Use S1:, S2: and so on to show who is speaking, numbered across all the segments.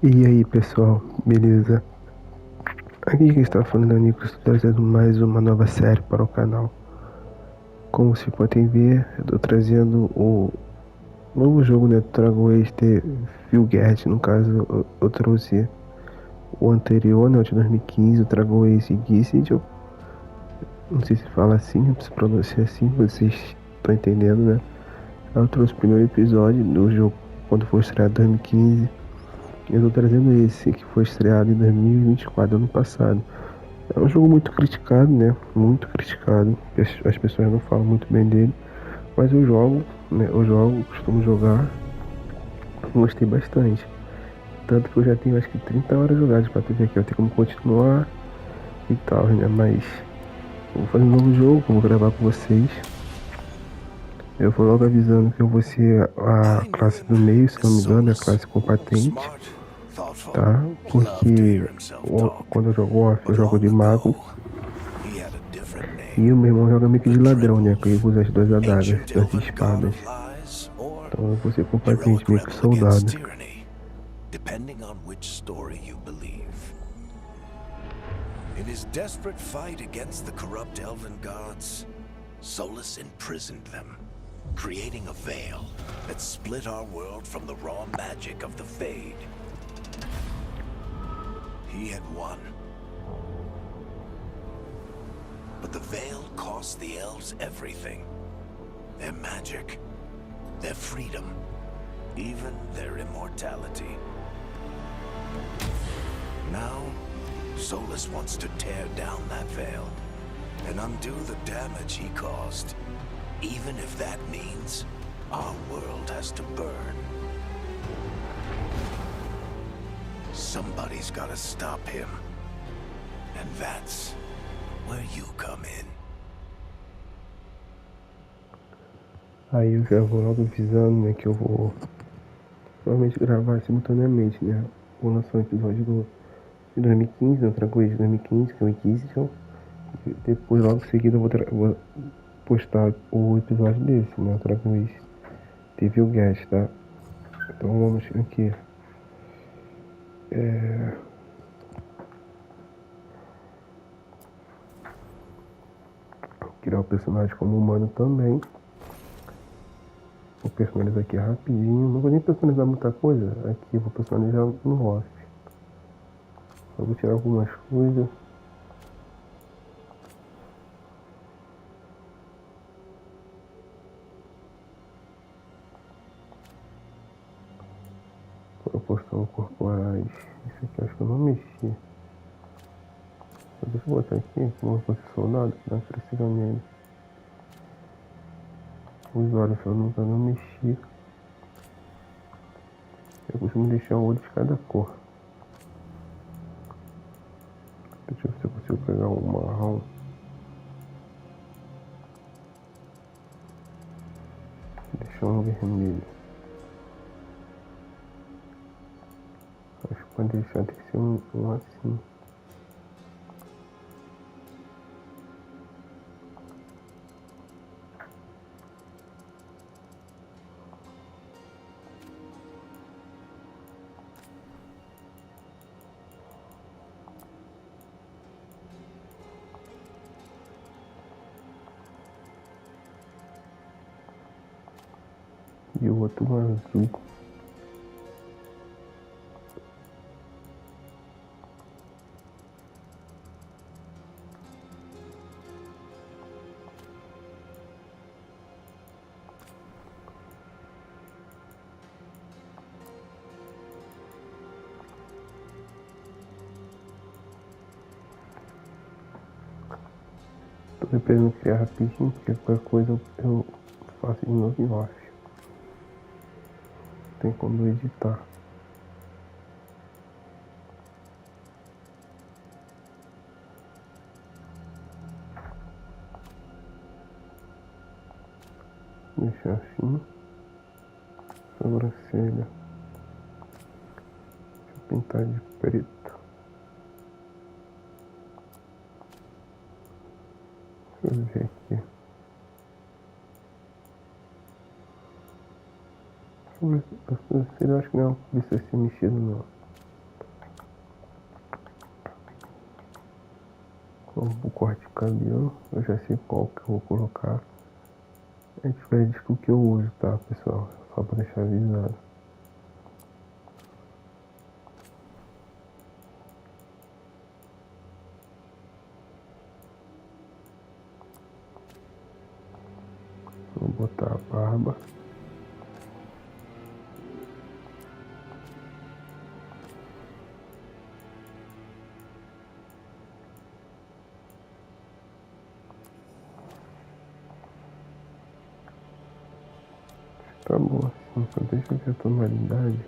S1: E aí pessoal, beleza? Aqui quem está falando é o Nico, estou trazendo mais uma nova série para o canal. Como vocês podem ver, eu estou trazendo o novo jogo, né? Eu trago este Veilguard, no caso eu trouxe o anterior, né? O de 2015, eu trago esse vídeo. Não sei se fala assim, se pronuncia assim, vocês estão entendendo, né? Eu trouxe o primeiro episódio do jogo quando foi estreado em 2015. Eu tô trazendo esse que foi estreado em 2024, ano passado. É um jogo muito criticado, né? Muito criticado. As pessoas não falam muito bem dele. Mas eu jogo, né? Eu jogo, costumo jogar. Gostei bastante. Tanto que eu já tenho acho que 30 horas jogadas pra tu ver aqui. Eu tenho como continuar e tal, né? Mas eu vou fazer um novo jogo, vou gravar com vocês. Eu vou logo avisando que eu vou ser a classe do meio, se não me engano, a classe com patente, tá? Porque quando eu jogo off, eu jogo de mago. E o meu irmão joga meio que de ladrão, né? Que ele usa as duas adagas, duas espadas. Então eu vou ser com patente, meio que soldado.
S2: Depending on which story you believe. In his desperate fight against the corrupt elven gods, Solus imprisoned them, creating a veil that split our world from the raw magic of the Fade. He had won. But the veil cost the elves everything. Their magic, their freedom, even their immortality. Now, Solus wants to tear down that veil and undo the damage he caused, even if that means our world has to burn. Somebody's gotta stop him, and that's where you come in.
S1: Aí eu já vou logo avisando, né, que eu vou provavelmente gravar simultaneamente, né? Vou lançar um episódio de 2015, eu trago esse de 2015, que é o Inquisition. E depois, logo em seguida, vou postar o episódio desse, né? Eu trago esse. Teve o guest, tá? Então vamos aqui. Criar o personagem como humano também. Vou personalizar aqui rapidinho. Não vou nem personalizar muita coisa. Aqui eu vou personalizar no off. Eu vou tirar algumas coisas. Proporção corporais. Isso aqui eu acho que eu não mexi. Deixa eu botar aqui como se fosse soldado. Dá uma crescida nele. Os olhos, se eu não mexi. Eu costumo deixar um olho de cada cor. Deixa eu ver se eu consigo pegar um marrom. Deixar um vermelho. Acho que pode deixar, tem que ser um assim. E o outro azul. Tô esperando criar rapidinho, porque qualquer coisa eu faço de novo em off. Tem como editar. Deixar assim. Sobrancelha. Deixa eu pintar de preto. Deixa eu ver aqui. A sobrancelha eu acho que não precisa ser mexido não. o corte de cabelo. Eu já sei qual que eu vou colocar. É diferente do que eu uso, tá, pessoal? Só pra deixar avisado. Vou botar a barba. Tá bom assim, só deixa eu ver a tonalidade.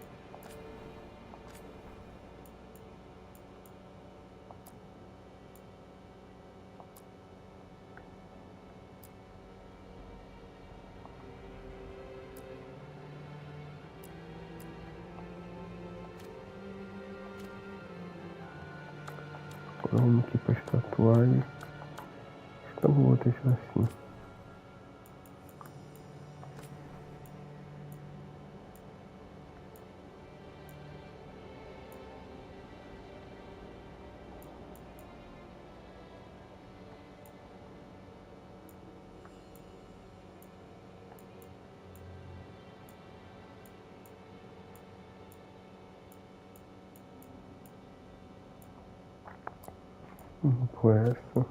S1: Agora vamos aqui para as tatuagens. Então vou deixar assim. Vamos por essa.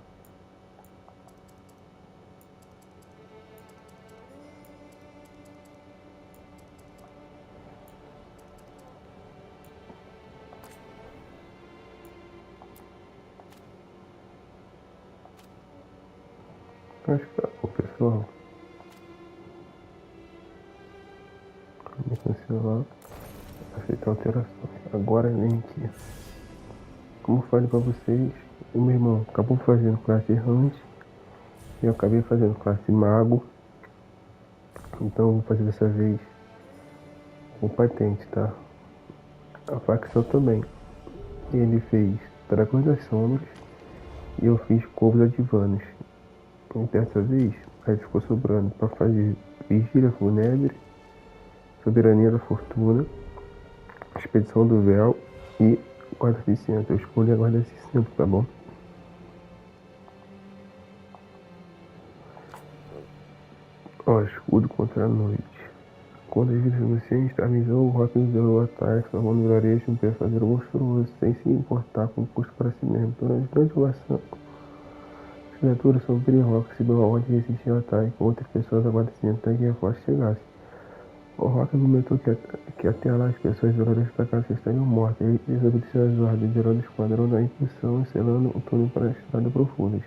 S1: Acho que tá bom, pessoal. Vamos cancelar. Aceitar alterações. Agora vem aqui. Como eu falei pra vocês, o meu irmão acabou fazendo classe errante. E eu acabei fazendo classe mago. Então eu vou fazer dessa vez o patente, tá? A facção também. Ele fez Dragões das Sombras e eu fiz Corvos Adivanos. E dessa vez, aí ficou sobrando para fazer Vigília Fúnebre, Soberania da Fortuna, Expedição do Véu e Guarda de Centro. Eu escolhi a Guarda de Centro, tá bom? Ó, escudo contra a noite. Quando as vidas anunciantes avisou, o Rock liderou o ataque, salvando o vilarejo um pesadelo monstruoso, sem se importar com o custo para si mesmo. Durante o ação, as criaturas sombrias Rock recebeu a ordem de resistir ao ataque, com outras pessoas aguardando até que a força chegasse. O Rock argumentou que até lá as pessoas violarias da casa estariam mortas. Eles obedeceram as ordens, liderando o esquadrão na impulsão e selando o túnel para as estradas profundas.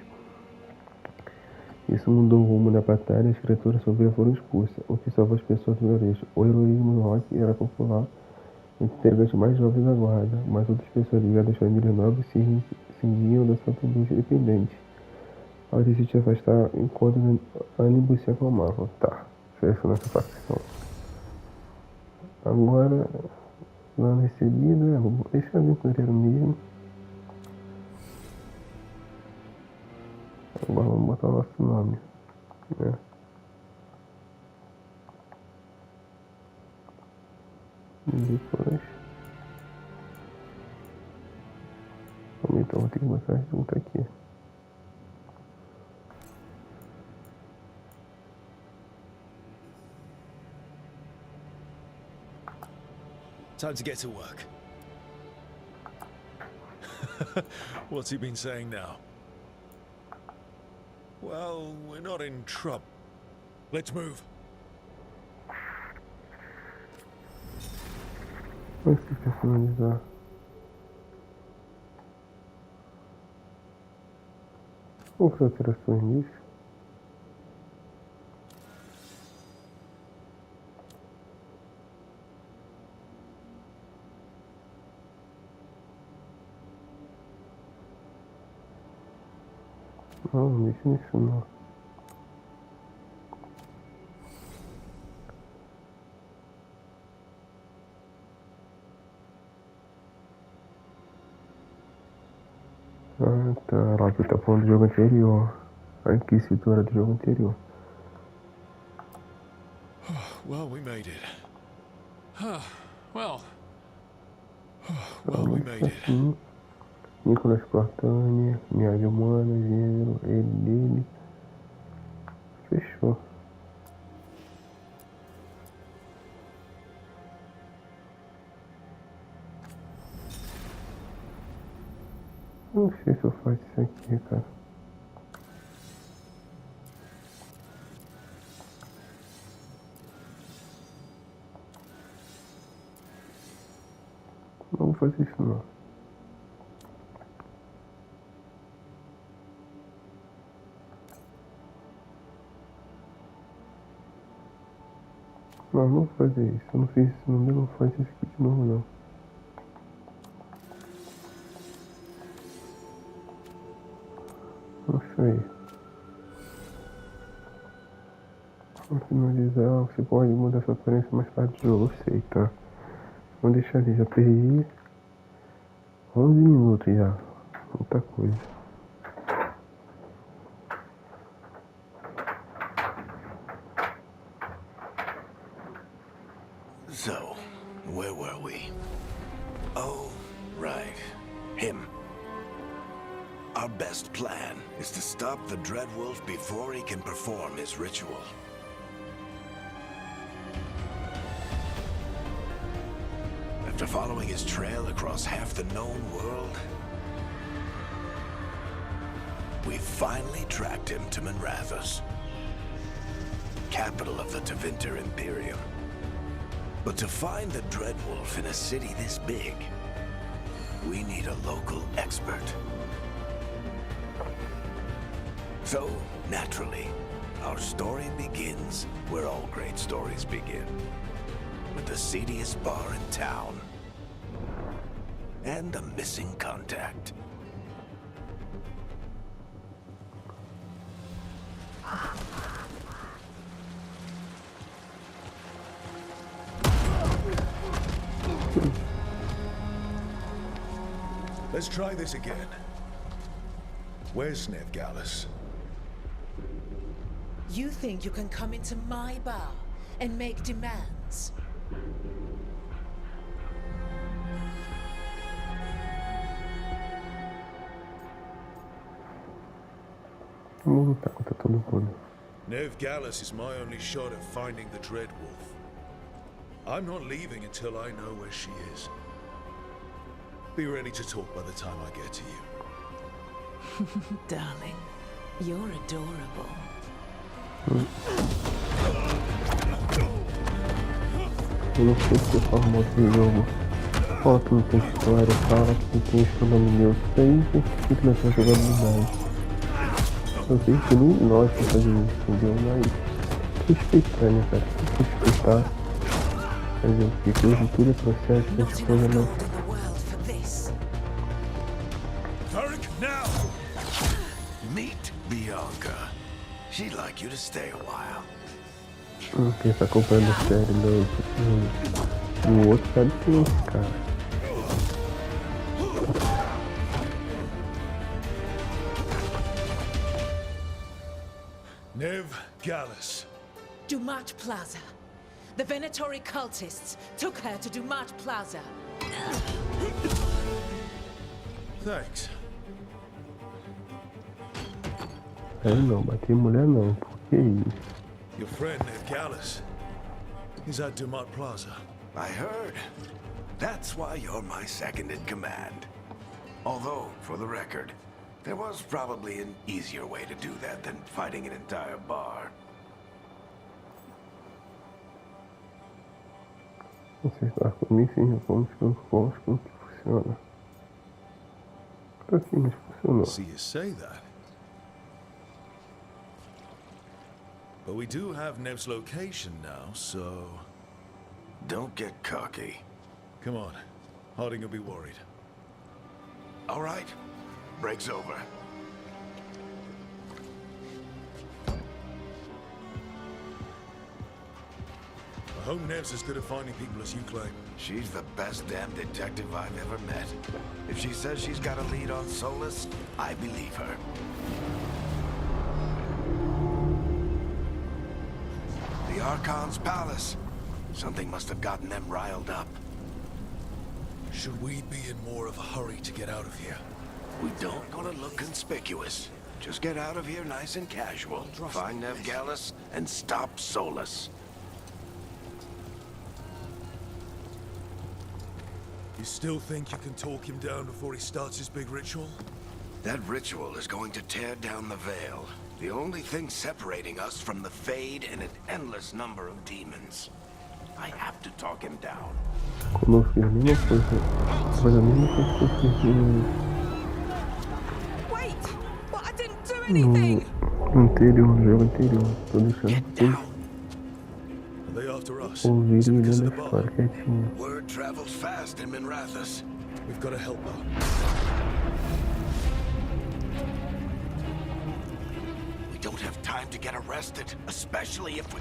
S1: Isso mudou o rumo da batalha e as criaturas sombrias foram expulsas, o que salvou as pessoas do vilarejo. O heroísmo do Rock era popular entre integrantes mais jovens da guarda, mas outras pessoas ligadas às famílias nobres se cingiam da sua tendência independente. Ao decidir afastar, enquanto ânimos se acalmavam. Tá, essa nossa facção. Agora, plano recebido, esse aventureiro mesmo. Agora vamos botar o nosso nome, né? E depois, então vou ter que botar junto aqui.
S2: Time to get to work. What's he been saying now? Well, we're not in trouble. Let's move.
S1: Vamos personalizar. Vamos fazer alterações nisso. Não, não mexe nisso não. Ah, tá. Lá que tá falando do jogo anterior. Aqui, escritura do jogo anterior.
S2: Well, we made it. Well, we made it.
S1: Assim. Nicolas Cortânia, linhagem humana, gênero, ele, dele. Fechou. Não sei se eu faço isso aqui, cara. Não vou fazer isso não. Não vou fazer isso. Eu não fiz isso no meu, não vou fazer isso aqui de novo não. Isso aí. Vamos finalizar. Você pode mudar sua aparência mais tarde do jogo. Eu sei, tá? Vamos deixar ali. Já perdi 11 minutos já. Muita coisa.
S2: So, where were we? Oh, right. Him. Our best plan is to stop the Dreadwolf before he can perform his ritual. After following his trail across half the known world, we finally tracked him to Manrathus, capital of the Tevinter Imperium. But to find the Dreadwolf in a city this big, we need a local expert. So, naturally, our story begins where all great stories begin. With the seediest bar in town. And a missing contact.
S3: Let's try this again. Where's Nevgalis?
S4: You think you can come into my bar and make demands?
S1: Vamos lutar contra todo mundo.
S3: Nevgalis is my only shot at finding the Dreadwolf. I'm not leaving until I know where she is. Be ready to talk by the time I get to you.
S4: Darling, you're adorable.
S1: Eu não sei se eu formo outro jogo. Fala que não tem história, fala que não tem nome meu. Isso aí tem que lançar jogabilidade. Eu sei que nem nós vamos fazer isso, entendeu? Mas respeitar, né, cara? Tem que respeitar. Fazer o que? Hoje tudo é processo,
S4: Not
S1: as
S4: enough
S1: coisas não.
S4: gold in the world for this.
S3: Turk, now!
S2: Meet Bianca. She'd like you to stay a while.
S1: Quem tá comprando série no outro sabe quem é esse cara.
S3: Nevgalis.
S4: Dumat Plaza. The Venatori cultists took her to Dumat Plaza.
S3: Thanks.
S1: Aí não, bater em mulher não, por que isso?
S3: Your friend Nevgalis is at Dumat Plaza.
S2: I heard. That's why you're my second in command. Although, for the record, there was probably an easier way to do that than fighting an entire bar.
S1: Você está comigo sim, vamos como que funciona. Assim, mas funcionou.
S3: See you say that. But we do have Nev's location now, so...
S2: Don't get cocky.
S3: Come on. Harding will be worried.
S2: All right. Break's over.
S3: I hope Nev's as good at finding people as you claim.
S2: She's the best damn detective I've ever met. If she says she's got a lead on Solus, I believe her. The Archon's palace. Something must have gotten them riled up.
S3: Should we be in more of a hurry to get out of here?
S2: We don't want to look conspicuous. Just get out of here nice and casual. Find Nevgalis and stop Solus.
S3: You still think you can talk him down before he starts his big ritual?
S2: That ritual is going to tear down the veil. The only thing separating us from the Fade and an endless number of demons. I have to talk him down.
S1: Quando eu fiz a mesma coisa, faz a mesma coisa que eu fiz
S4: Wait! But I didn't do anything!
S1: no anterior, no jogo anterior. Tô deixando
S2: Get
S1: vocês
S2: down.
S3: Are they after us?
S1: ouvirem
S3: Is it
S1: e
S3: because
S1: lendo
S3: of
S1: a
S3: the bar?
S1: história quietinho.
S2: Word travels fast in Minrathous.
S3: We've got to help her.
S2: We don't have time to get arrested, especially if we...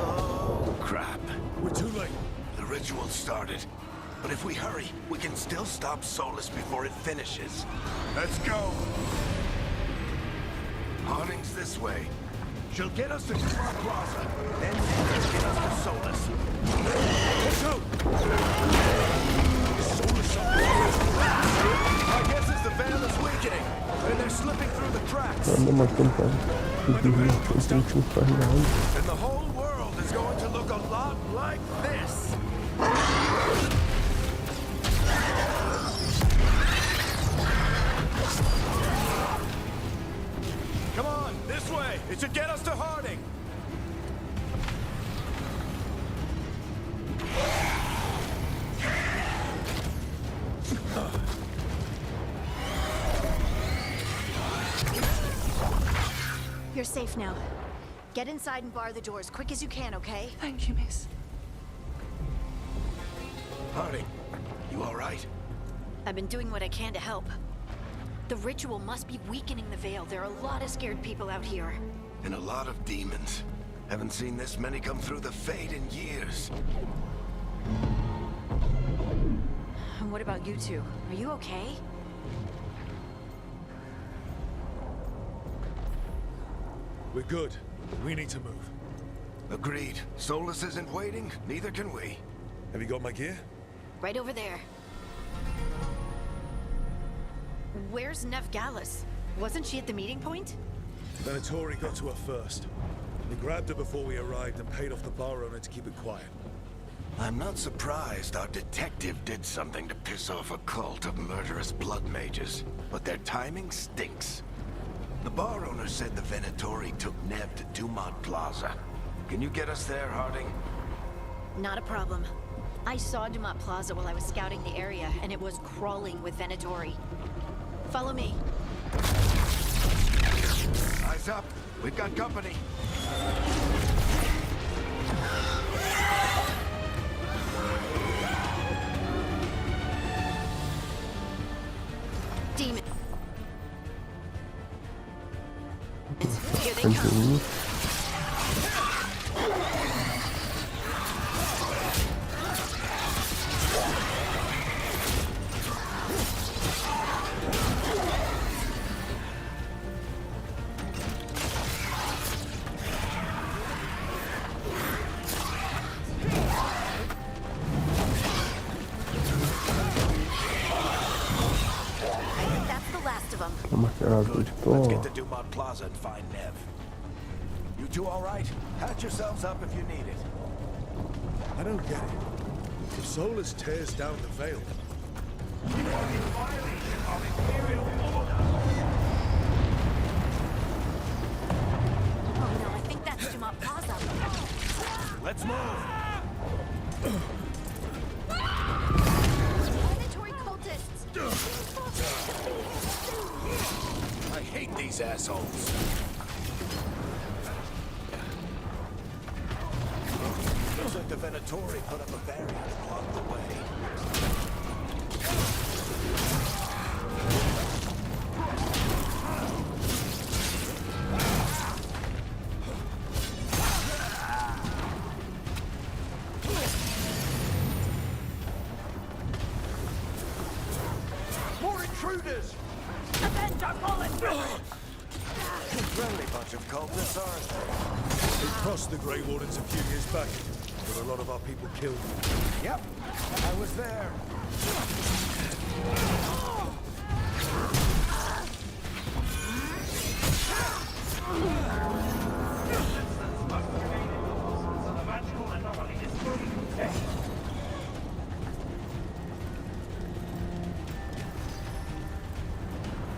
S2: Oh, crap.
S3: We're too late.
S2: The ritual started. But if we hurry, we can still stop Solus before it finishes. Let's go! Harding's this way. She'll get us to Clark Plaza, then she'll get us to Solus. Let's go! Solus My guess is the veil is weakening, and they're slipping through the cracks.
S1: Anda matando cara. Não faz nada.
S2: And the whole world is going to look a lot like this. Come on, this way. It should get us to Harding.
S5: You're safe now. Get inside and bar the door as quick as you can, okay?
S4: Thank you, miss.
S2: Harding, you all right?
S5: I've been doing what I can to help. The ritual must be weakening the veil. There are a lot of scared people out here.
S2: And a lot of demons. Haven't seen this many come through the Fade in years.
S5: And what about you two? Are you okay?
S3: We're good. We need to move.
S2: Agreed. Solus isn't waiting, neither can we.
S3: Have you got my gear?
S5: Right over there. Where's Nevgalis? Wasn't she at the meeting point?
S3: Venatori got to her first. We grabbed her before we arrived and paid off the bar owner to keep it quiet.
S2: I'm not surprised our detective did something to piss off a cult of murderous blood mages, but their timing stinks. The bar owner said the Venatori took Nev to Dumont Plaza. Can you get us there, Harding?
S5: Not a problem. I saw Dumont Plaza while I was scouting the area, and it was crawling with Venatori. Follow me.
S2: Eyes up. We've got company.
S5: Demon. Here they come.
S2: Let's get to Dumont Plaza and find Nev. You two all right? Patch yourselves up if you need it.
S3: I don't get it. If Solus tears down the veil...
S5: Oh no, I think that's Dumont Plaza.
S2: Let's move.
S5: Predatory cultists.
S2: I hate these assholes. Looks like the Venatori put up a barrier to block the way. More intruders!
S5: Avenge our fallen brothers!
S2: Friendly bunch of cultists, aren't they?
S3: They crossed the Grey Wardens a few years back, but a lot of our people killed.
S2: Yep, I was there.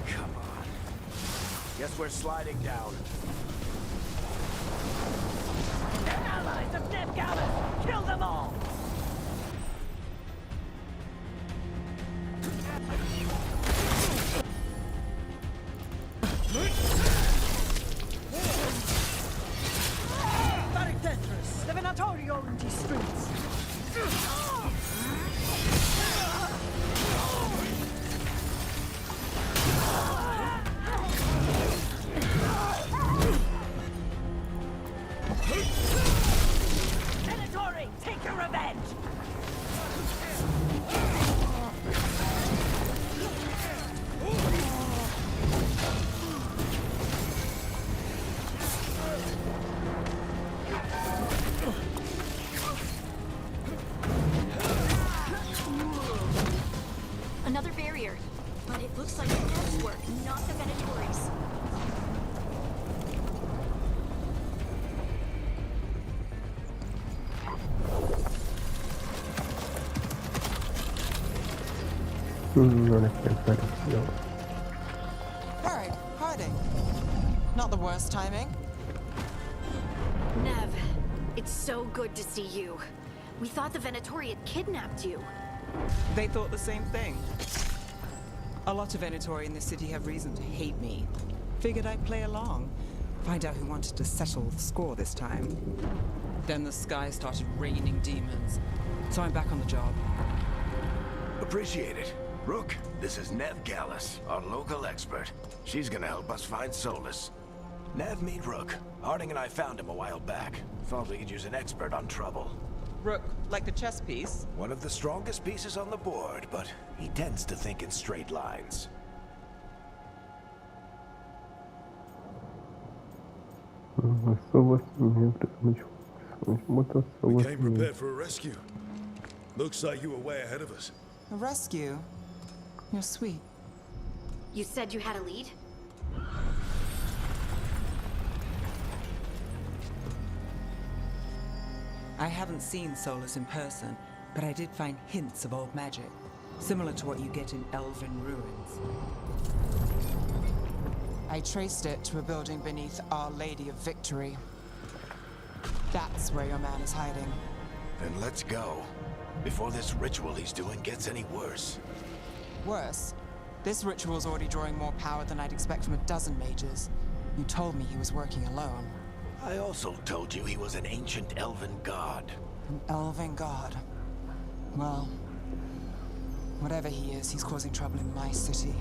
S2: Come on. Guess we're sliding down.
S6: They're allies of Ned Gallus! Kill them all! Varictetris, the Venatorio in these streets! Venatori, take your revenge!
S5: Another barrier. But it looks like the elves work, not the Venatoris.
S1: Olha que apareceu.
S7: Alright, hiding. Not the worst timing.
S5: Nev, it's so good to see you. We thought the Venatori had kidnapped you.
S7: They thought the same thing. A lot of Venatori in this city have reason to hate me. Figured I'd play along. Find out who wanted to settle the score this time. Then the sky started raining demons. So I'm back on the job.
S2: Appreciate it. Rook, this is Nev Gallus, our local expert. She's gonna help us find Solus. Nev, meet Rook. Harding and I found him a while back. Thought we could use an expert on trouble.
S7: Rook, like the chess piece?
S2: One of the strongest pieces on the board, but he tends to think in straight lines.
S3: We came prepared for a rescue. Looks like you were way ahead of us.
S7: A rescue? You're sweet.
S5: You said you had a lead?
S7: I haven't seen Solus in person, but I did find hints of old magic, similar to what you get in elven ruins. I traced it to a building beneath Our Lady of Victory. That's where your man is hiding.
S2: Then let's go. Before this ritual he's doing gets any worse.
S7: Worse, this ritual's already drawing more power than I'd expect from a dozen mages. You told me he was working alone.
S2: I also told you he was an ancient elven god.
S7: An elven god. Well, whatever he is, he's causing trouble in my city.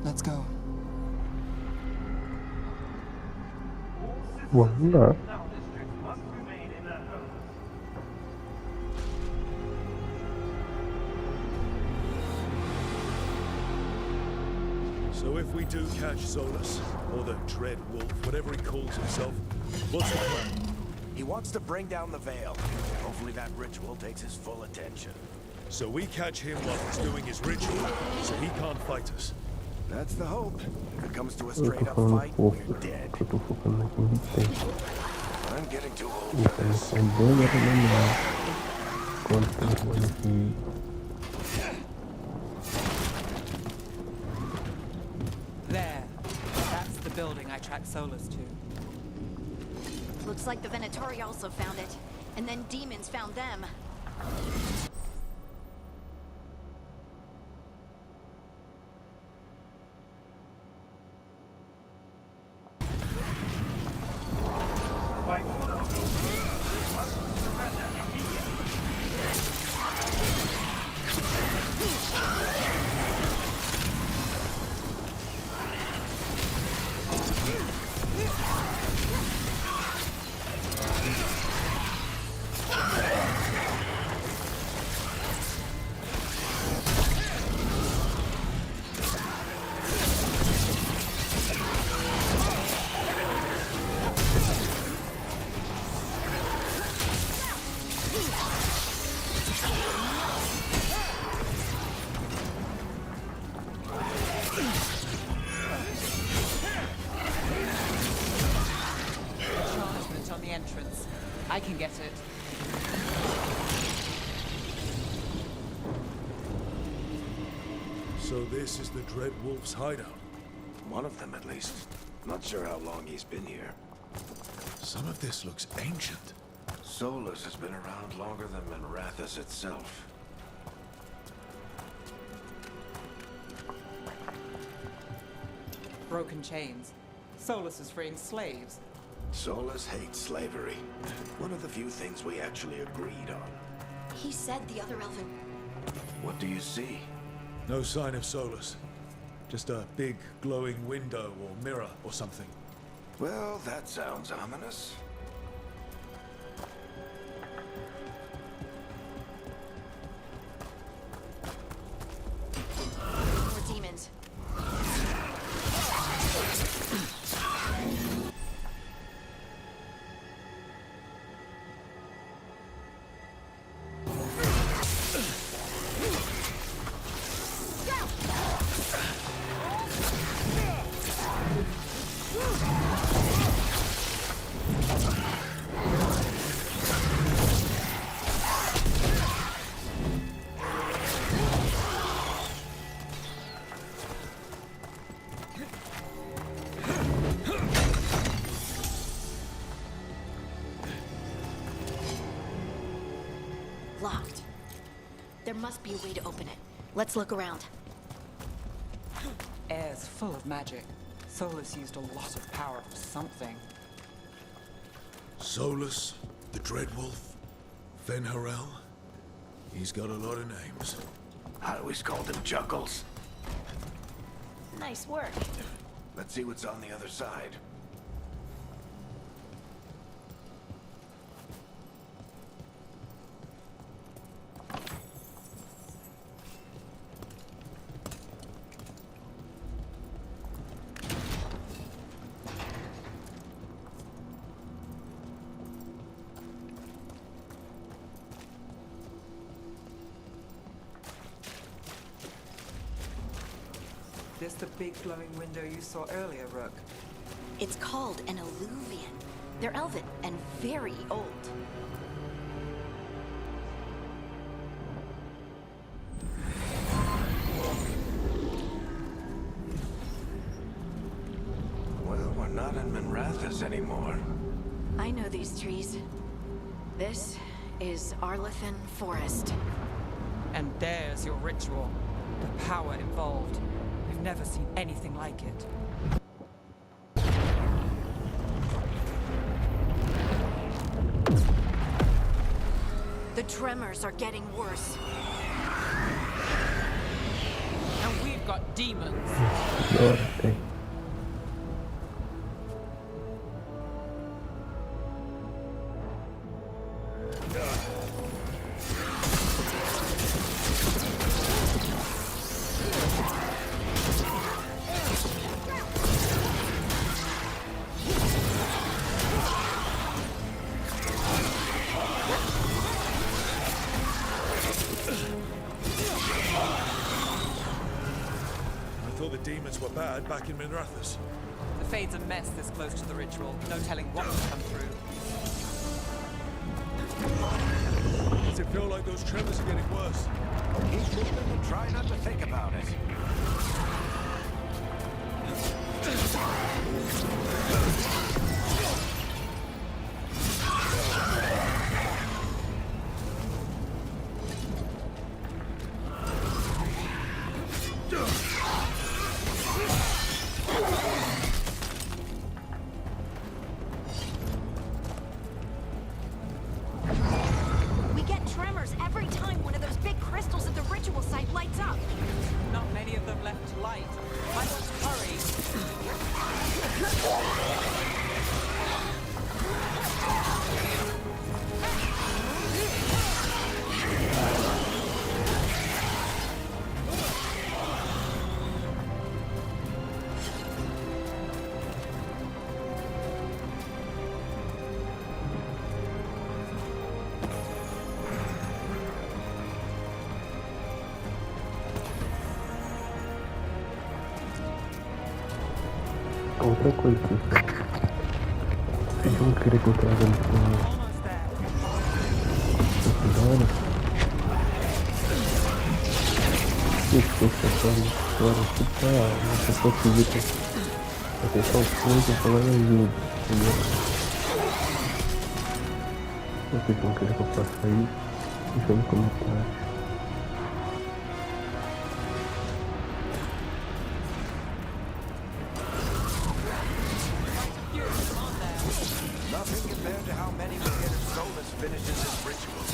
S7: Let's go.
S1: Vamos lá.
S3: So if we do catch Solus, or the Dread Wolf, whatever he calls himself, what's the plan?
S2: He wants to bring down the veil. Hopefully that ritual takes his full attention.
S3: So we catch him while he's doing his ritual, so he can't fight us.
S2: That's the hope. If it comes to a
S1: Eu tô
S2: straight-up
S1: falando
S2: fight,
S1: pouco,
S2: we're dead.
S1: eu tô focando aqui no tempo.
S2: I'm getting too old
S1: Então,
S2: for this.
S1: é bom melhor quando tem coisa aqui.
S7: There. That's the building I tracked Solus to.
S5: Looks like the Venatori also found it. And then demons found them.
S7: I can get it.
S3: So this is the Dread Wolf's hideout.
S2: One of them, at least. Not sure how long he's been here.
S3: Some of this looks ancient.
S2: Solus has been around longer than Minrathous itself.
S7: Broken chains. Solus is freeing slaves.
S2: Solus hates slavery. One of the few things we actually agreed on.
S5: He said the other elven...
S2: What do you see?
S3: No sign of Solus. Just a big glowing window or mirror or something.
S2: Well, that sounds ominous.
S5: More demons. Locked. There must be a way to open it. Let's look around.
S7: Air's full of magic. Solus used a lot of power for something.
S3: Solus, the Dread Wolf, Venharel. He's got a lot of names.
S2: I always called him Chuckles.
S5: Nice work.
S2: Let's see what's on the other side.
S7: This the big glowing window you saw earlier, Rook?
S5: It's called an alluvian. They're elven and very old.
S2: Well, we're not in Minrathous anymore.
S5: I know these trees. This is Arlethan Forest.
S7: And there's your ritual. The power involved. I've never seen anything like it.
S5: The tremors are getting worse.
S7: And we've got demons.
S1: Agora tem.
S3: I thought the demons were bad back in Minrathous.
S7: The Fade's a mess this close to the ritual. No telling what will come through.
S3: Does it feel like those tremors are getting worse?
S2: Keep moving and try not to think about it.
S5: We get tremors every time one of those big crystals at the ritual site lights up.
S7: Not many of them left to light. I must hurry.
S1: Outra coisa. Vocês vão querer que eu traga no final.
S7: Almost there.
S1: Bora. Isso, agora aqui tá uma pessoa física. Atenção, coisa, falando ajuda. Entendeu? Se vocês não querem que eu faça isso, deixa no comentário.
S2: Nothing compared to how many will get if Solus finishes his ritual.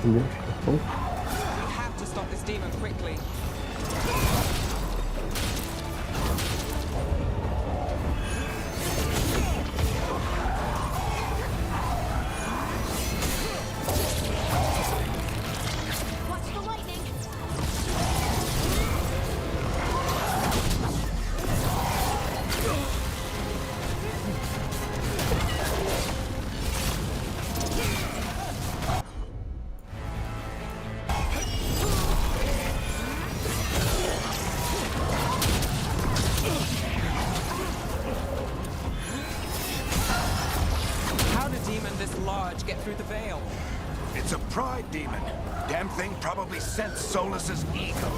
S1: Entendeu?
S7: We have to stop this demon quickly.
S5: Watch the lightning!
S7: How did a demon this large get through the veil?
S2: It's a pride demon. Damn thing probably sensed Solus's ego.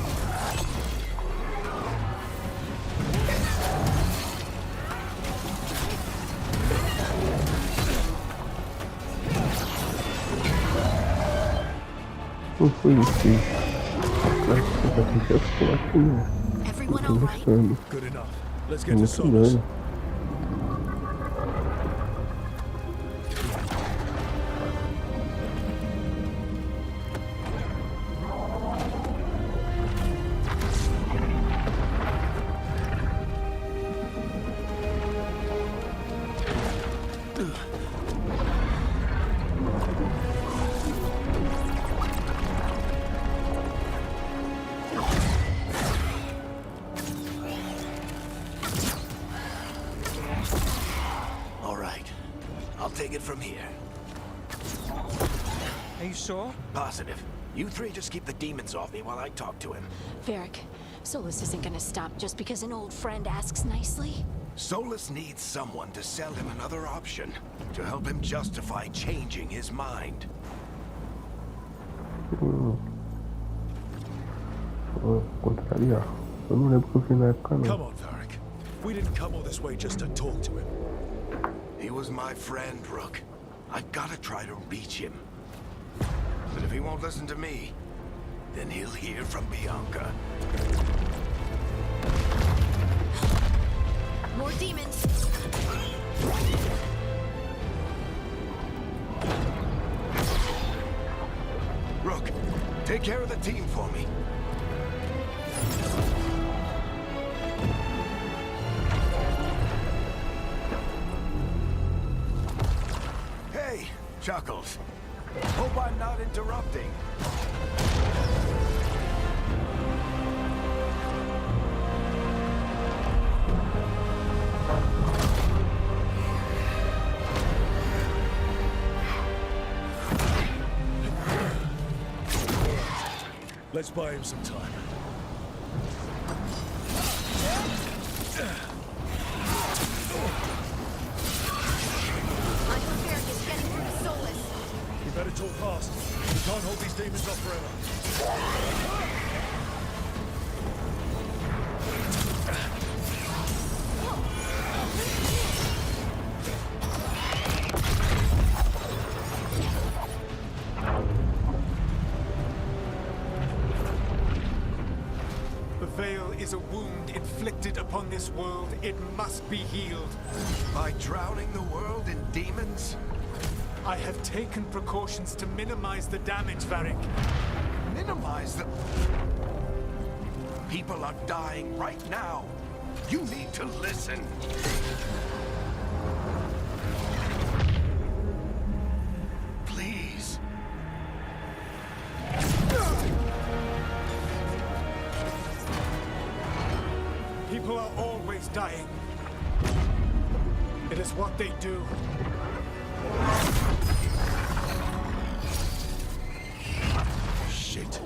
S1: Não foi isso. Claro que você vai ter que falar aqui, não.
S5: Everyone
S1: Tô
S5: alright?
S1: gostando.
S3: Good enough. Let's
S1: Tô
S3: get to Solus.
S1: gostando.
S2: All right. I'll take it from here.
S7: Are you sure?
S2: Positive. You three just keep the demons off me while I talk to him.
S5: Varric, Solus isn't gonna stop just because an old friend asks nicely.
S2: Solus needs someone to sell him another option, to help him justify changing his mind.
S1: Vou contrariar. Eu não lembro que eu vi na época, não.
S3: Come on, Varric. We didn't come all this way just to talk to him.
S2: He was my friend, Rook. I've got to try to reach him. But if he won't listen to me, then he'll hear from Bianca.
S5: More demons!
S2: Rook, take care of the team for me. Hey, Chuckles. Hope I'm not interrupting.
S3: Let's buy him some time.
S5: Michael Varric is getting through to Solus.
S3: We better talk fast. We can't hold these demons off forever.
S8: The veil is a wound inflicted upon this world. It must be healed.
S2: By drowning the world in demons?
S8: I have taken precautions to minimize the damage, Varric.
S2: Minimize the... People are dying right now. You need to listen. Please.
S8: People are always dying. It is what they do.
S3: Shit.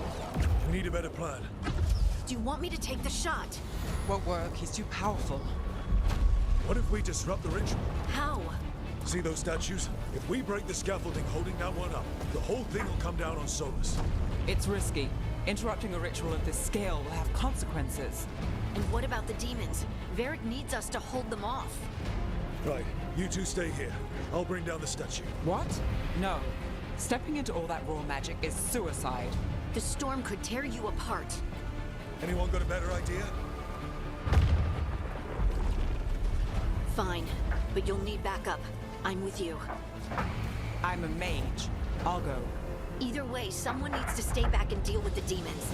S3: We need a better plan.
S5: Do you want me to take the shot?
S7: Won't work. He's too powerful.
S3: What if we disrupt the ritual?
S5: How?
S3: See those statues? If we break the scaffolding holding that one up, the whole thing will come down on Solus.
S7: It's risky. Interrupting a ritual of this scale will have consequences.
S5: And what about the demons? Varric needs us to hold them off.
S3: Right, you two stay here. I'll bring down the statue.
S7: What? No. Stepping into all that raw magic is suicide.
S5: The storm could tear you apart.
S3: Anyone got a better idea?
S5: Fine, but you'll need backup. I'm with you.
S7: I'm a mage. I'll go.
S5: Either way, someone needs to stay back and deal with the demons.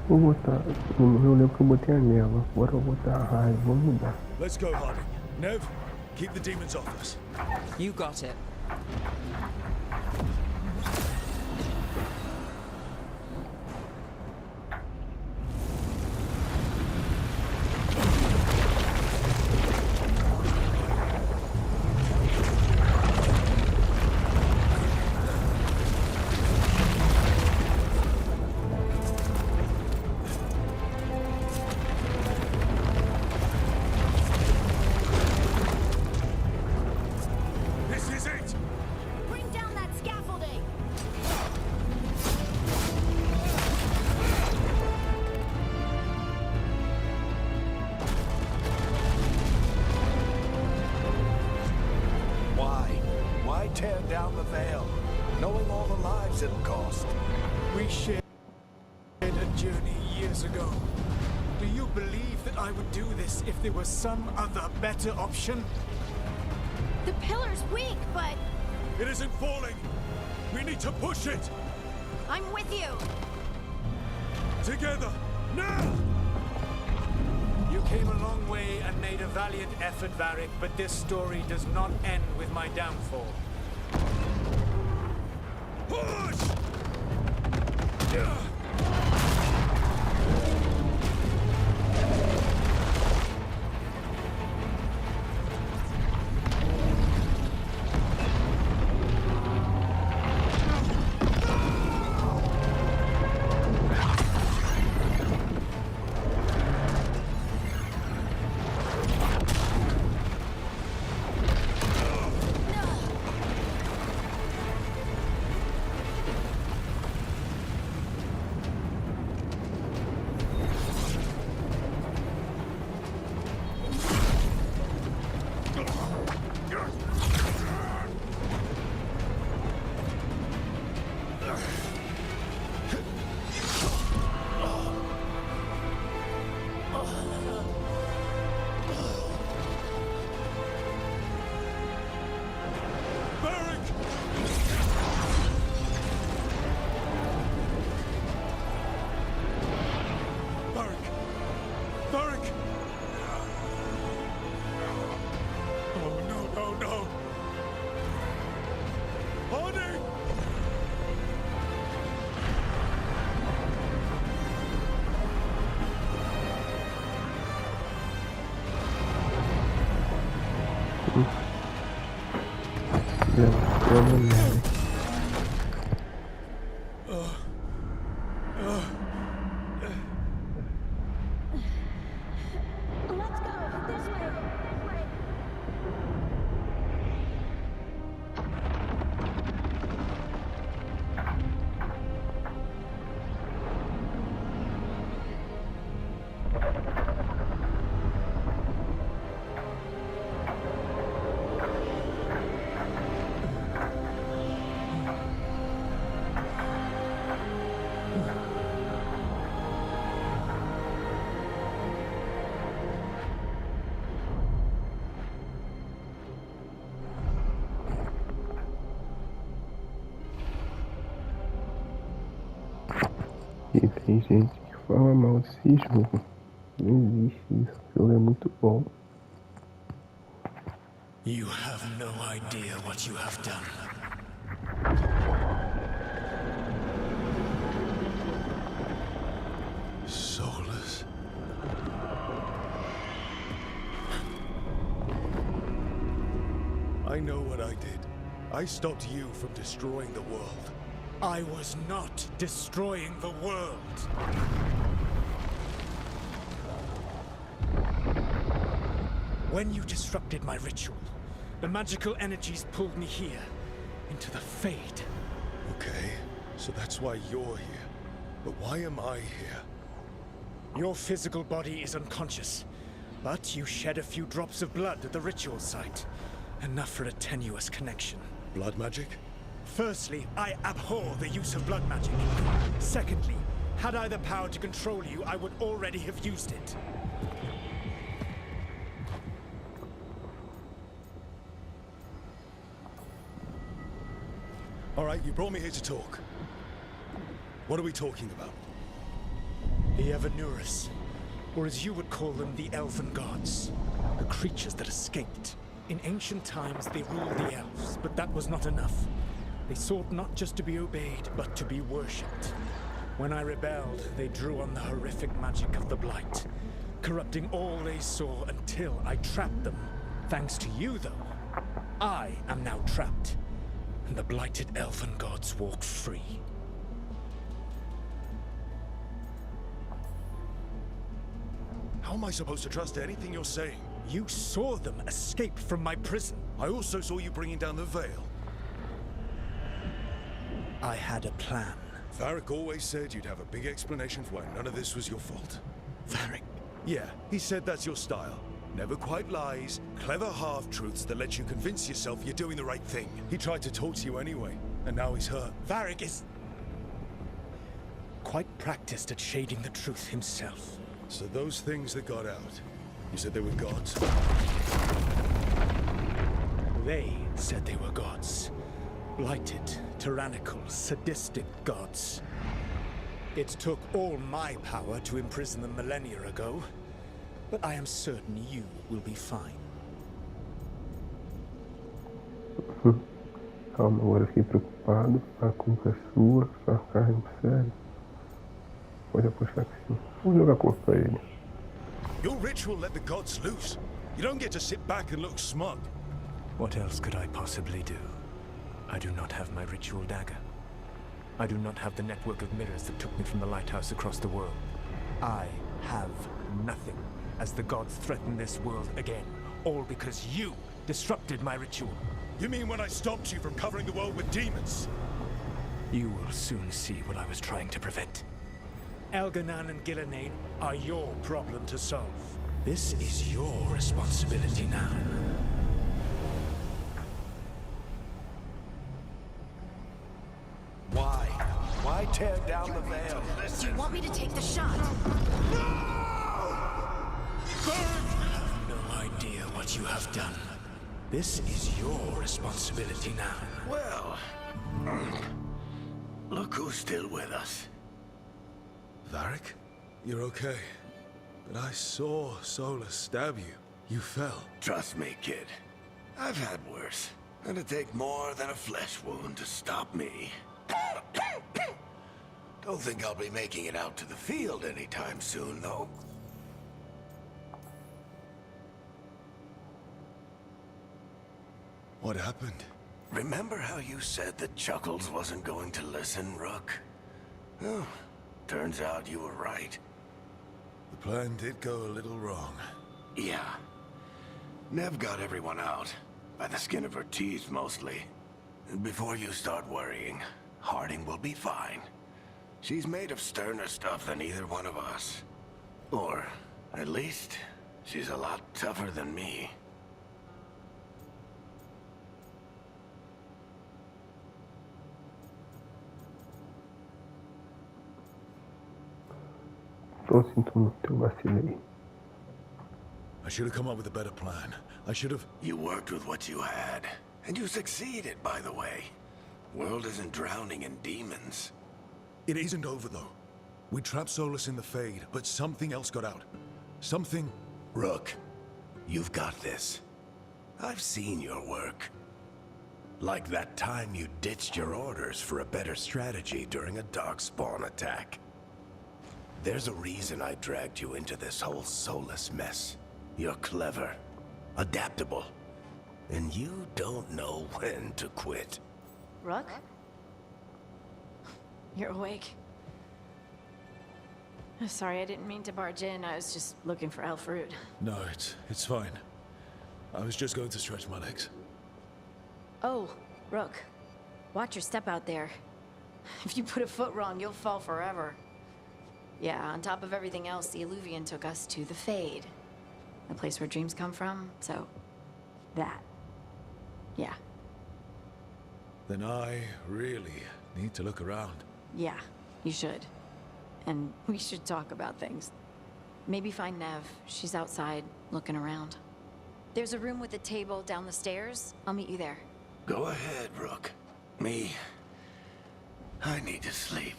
S1: Vou botar. Eu lembro que eu botei a neva. Agora eu vou botar a raiva. Vou mudar.
S3: Let's go, Harding. Nev, keep the demons off us.
S7: You got it.
S3: This is it!
S5: Bring down that scaffolding!
S2: Why? Why tear down the veil, knowing all the lives it'll cost?
S8: We shared a journey years ago. Do you believe that I would do this if there was some other better option?
S5: The pillar's weak, but
S3: It isn't falling! We need to push it!
S5: I'm with you.
S3: Together! Now!
S8: You came a long way and made a valiant effort, Varric, but this story does not end with my downfall.
S3: Push!
S1: Eu não lembro.
S5: Let's go. This way.
S1: E tem gente que fala mal desse jogo. Não existe isso. O jogo é muito bom.
S2: You have no idea what you have done. Solus.
S3: know what I did. I stopped you from destroying the world.
S8: I was not destroying the world. When you disrupted my ritual, the magical energies pulled me here, into the Fade.
S3: Okay, so that's why you're here. But why am I here?
S8: Your physical body is unconscious, but you shed a few drops of blood at the ritual site. Enough for a tenuous connection.
S3: Blood magic?
S8: Firstly, I abhor the use of blood magic. Secondly, had I the power to control you, I would already have used it.
S3: All right, you brought me here to talk. What are we talking about?
S8: The Evanuris, or as you would call them, the Elven Gods. The creatures that escaped. In ancient times, they ruled the elves, but that was not enough. They sought not just to be obeyed, but to be worshipped. When I rebelled, they drew on the horrific magic of the Blight, corrupting all they saw until I trapped them. Thanks to you, though, I am now trapped, and the blighted Elven Gods walk free.
S3: How am I supposed to trust anything you're saying?
S8: You saw them escape from my prison.
S3: I also saw you bringing down the veil.
S8: I had a plan.
S3: Varric always said you'd have a big explanation for why none of this was your fault.
S8: Varric?
S3: Yeah, he said that's your style. Never quite lies, clever half-truths that let you convince yourself you're doing the right thing. He tried to talk to you anyway, and now he's hurt.
S8: Varric is quite practiced at shading the truth himself.
S3: So those things that got out, you said they were gods?
S8: They said they were gods. Blighted, tyrannical, sadistic gods. It took all my power to imprison them millennia ago, but I am certain you will be fine.
S1: Calma, agora fiquei preocupado. A culpa é sua, sua carne, sério. Pode apostar que sim. Vou jogar contra ele.
S3: Your ritual let the gods loose. You don't get to sit back and look smug.
S9: What else could I possibly do? I do not have my ritual dagger. I do not have the network of mirrors that took me from the lighthouse across the world. I have nothing, as the gods threaten this world again. All because you disrupted my ritual.
S3: You mean when I stopped you from covering the world with demons?
S9: You will soon see what I was trying to prevent.
S8: Elganan and Gillenane are your problem to solve.
S9: This is your responsibility now.
S2: Why? Why tear down the veil?
S5: Do you want me to take the shot?
S8: You have no idea what you have done.
S9: This is your responsibility now.
S2: Well, look who's still with us.
S3: Varric? You're okay. But I saw Solus stab you. You fell.
S2: Trust me, kid. I've had worse. It'd take more than a flesh wound to stop me. Don't think I'll be making it out to the field anytime soon, though.
S3: What happened?
S2: Remember how you said that Chuckles wasn't going to listen, Rook? Oh, turns out you were right.
S3: The plan did go a little wrong.
S2: Yeah. Nev got everyone out. By the skin of her teeth, mostly. And before you start worrying, Harding will be fine. She's made of sterner stuff than either one of us. Or, at least, she's a lot tougher than me.
S1: Então sinto muito, eu vacilei.
S3: I should have come up with a better plan. I should have...
S2: You worked with what you had. And you succeeded, by the way. World isn't drowning in demons.
S3: It isn't over, though. We trapped Solus in the Fade, but something else got out. Something...
S2: Rook, you've got this. I've seen your work. Like that time you ditched your orders for a better strategy during a darkspawn attack. There's a reason I dragged you into this whole Solus mess. You're clever, adaptable, and you don't know when to quit.
S5: Rook? You're awake. Sorry, I didn't mean to barge in. I was just looking for elf fruit.
S3: No, it's fine. I was just going to stretch my legs.
S5: Oh, Rook. Watch your step out there. If you put a foot wrong, you'll fall forever. Yeah, on top of everything else, the Illuvian took us to the Fade. The place where dreams come from, so... that. Yeah.
S3: Then I really need to look around.
S5: Yeah, you should. And we should talk about things. Maybe find Nev. She's outside, looking around. There's a room with a table down the stairs. I'll meet you there.
S2: Go ahead, Rook. Me, I need to sleep.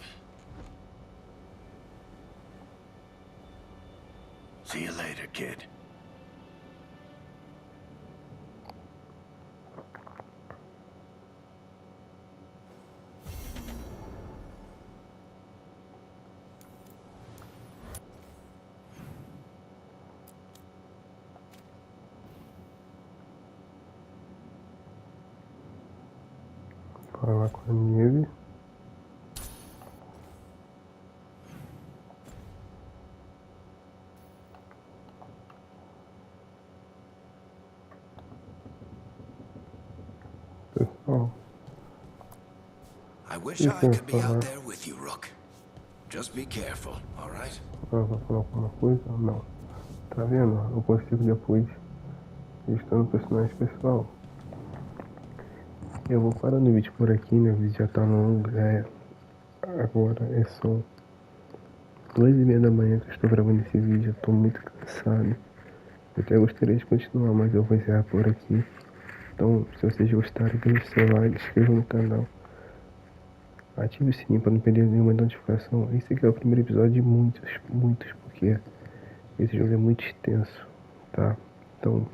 S2: See you later, kid.
S1: Falar com a Neve. Pessoal,
S2: I wish I could be out there with you, Rook. Just be careful, all right?
S1: vai falar alguma coisa? Não. Tá vendo? Eu consigo depois listando o personagem pessoal. Eu vou parando o vídeo por aqui, né? O vídeo já tá longo. Agora são 2h30 da manhã que eu estou gravando esse vídeo. Eu tô muito cansado. Eu até gostaria de continuar, mas eu vou encerrar por aqui. Então, se vocês gostarem, deixe seu like, se inscreva no canal. Ative o sininho para não perder nenhuma notificação. Esse aqui é o primeiro episódio de muitos, porque esse jogo é muito extenso, tá? Então,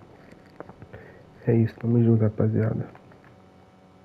S1: é isso. Tamo junto, rapaziada.